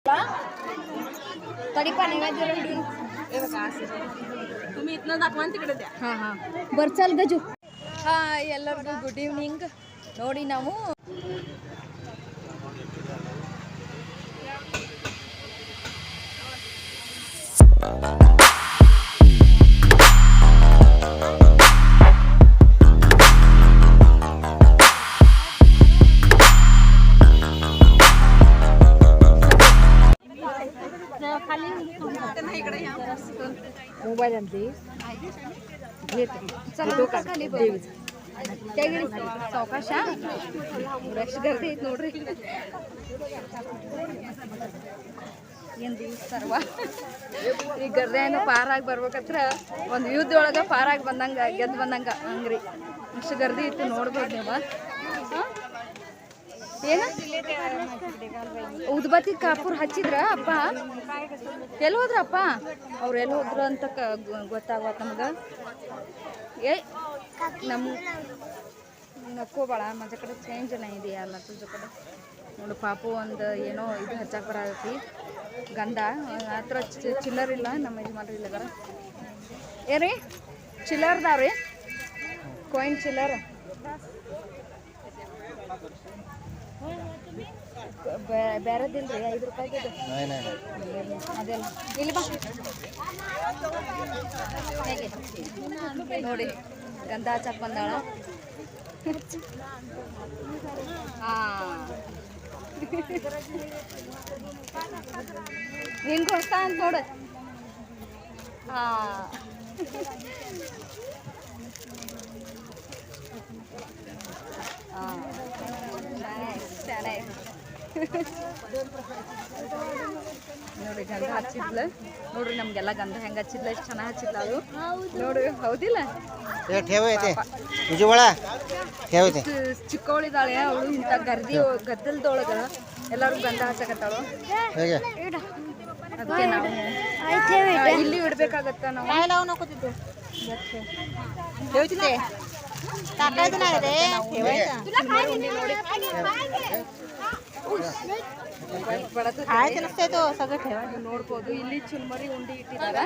तरी पण नैवेद्य तुम्ही इथनं दाखवा तिकडे द्या. हां हां बरं चल गजू. ಹಾಯ್ ಎಲ್ಲರಿಗೂ ಗುಡ್ ಈವ್ನಿಂಗ್. ನೋಡಿ ನಾವು मोबाईल आणते खाली सावकाश ರಶ್ ಗರ್ದಿ ಐತಿ ನೋಡ್ರಿ. ಏನು ದಿವಸ ಸರ್ವ ಈ ಗರ್ದೇನು ಪಾರಾಗಿ ಬರ್ಬೇಕತ್ರ ಒಂದು ಯುದ್ಧದೊಳಗೆ ಪಾರಾಗಿ ಬಂದಂಗೆ ಗೆದ್ದು ಬಂದಂಗೆ ಹಂಗ್ರಿ. ಇಷ್ಟು ಗರ್ದಿ ಐತಿ ನೋಡ್ಬೋದು ನೀವು. ಏನು ಉದ್ಬತ್ತಿ ಕಾಪೂರ್ ಹಚ್ಚಿದ್ರ ಅಪ್ಪ? ಎಲ್ಲಿ ಹೋದ್ರ ಅಪ್ಪ? ಅವ್ರು ಎಲ್ಲಿ ಹೋದ್ರು ಅಂತ ಗೊತ್ತಾಗತ್ತ ನಮ್ಗೆ. ನಮ್ಮ ನಕ್ಕೋಬೇಡ ಮಜ ಕಡೆ ಚೇಂಜ್ ಇದೆಯಾ ಅಲ್ಲ ತುಜ ಕಡೆ ನೋಡು. ಪಾಪು ಒಂದು ಏನೋ ಇದು ಹಚ್ಚಕ್ಕೆ ಬರತೈತಿ ಗಂಧ. ಹತ್ರ ಚಿಲ್ಲರ್ ಇಲ್ಲ ನಮ್ಮ ಯಜಮಾನ್ರಿ ಇಲ್ಲಗಾರ. ಏರಿ ಚಿಲ್ಲರ್ದಾವ್ರಿ ಕಾಯಿನ್ ಚಿಲ್ಲರ್ ಬೇರೆದಿಲ್ರಿ 5 ರೂಪಾಯಿದು ಅದೆಲ್ಲ ಇಲ್ಲಿ ಬಾ. ಹೇಗೆ ನೋಡಿ ಗಂಧ ಹಚ್ಚಕ್ಕೆ ಬಂದಾಳ. ಹಿಂಗೆ ಹೊಸ್ತಾ ಅಂತ ನೋಡು. ನೋಡ್ರಿ ಗಂಧ ಹಚ್ಚಿದ್ಲ ನೋಡ್ರಿ. ನಮ್ಗೆಲ್ಲ ಗಂಧ ಹೆಂಗೆ ಹಚ್ಚಿದ್ಲ, ಎಷ್ಟು ಚೆನ್ನಾಗಿ ಹಚ್ಚಿದ್ಲ ಅದು ನೋಡ್ರಿ. ಹೌದಿಲ್ಲ? ಚಿಕ್ಕವಳಿದಾಳೆ ಅವಳು. ಇಂಥ ಗದ್ದಲದೊಳಗ ಎಲ್ಲರೂ ಗಂಧ ಹಚ್ಚಕತ್ತಾಳು. ಅದಕ್ಕೆ ನಾವು ಇಲ್ಲಿ ಇಡ್ಬೇಕಾಗತ್ತ. ನಾವು ನೋಡ್ಬೋದು ಇಲ್ಲಿ ಚುಲ್ಮರಿ ಉಂಡಿ ಇಟ್ಟಿದಾರ.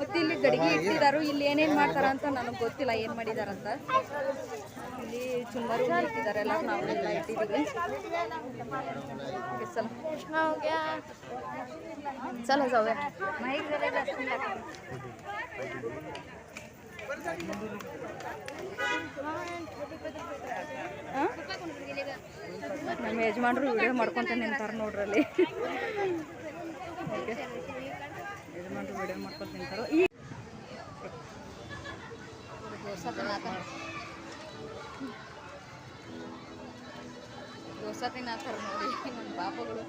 ಮತ್ತೆ ಇಲ್ಲಿ ಗಡಿಗೆ ಇಟ್ಟಿದಾರು. ಇಲ್ಲಿ ಏನೇನ್ ಮಾಡ್ತಾರ ಅಂತ ನನಗೆ ಗೊತ್ತಿಲ್ಲ ಏನ್ ಮಾಡಿದಾರಂತ. ಇಲ್ಲಿ ಚುಲ್ಮರಿ ಉಂಡಿ ಇಟ್ಟಿದ್ದಾರೆ. ಎಲ್ಲ ನಾವೆಲ್ಲ ಇಟ್ಟಿದ್ದೀವಿ. चल जाऊया. ನಮ್ಮ ಯಜಮಾನ್ರು ವಿಡಿಯೋ ಮಾಡ್ಕೊಂತ ನಿಂತಾರೆ ನೋಡ್ರಲ್ಲಿ. ಯಜಮಾನ್ರು ವಿಡಿಯೋ ಮಾಡ್ಕೊಂತ ನಿಂತಾರೋ. ಈ ದೋಸೆ ತಿನ್ನತ್ತಾರ ನೋಡಿ ನಮ್ಮ ಪಾಪಗಳು.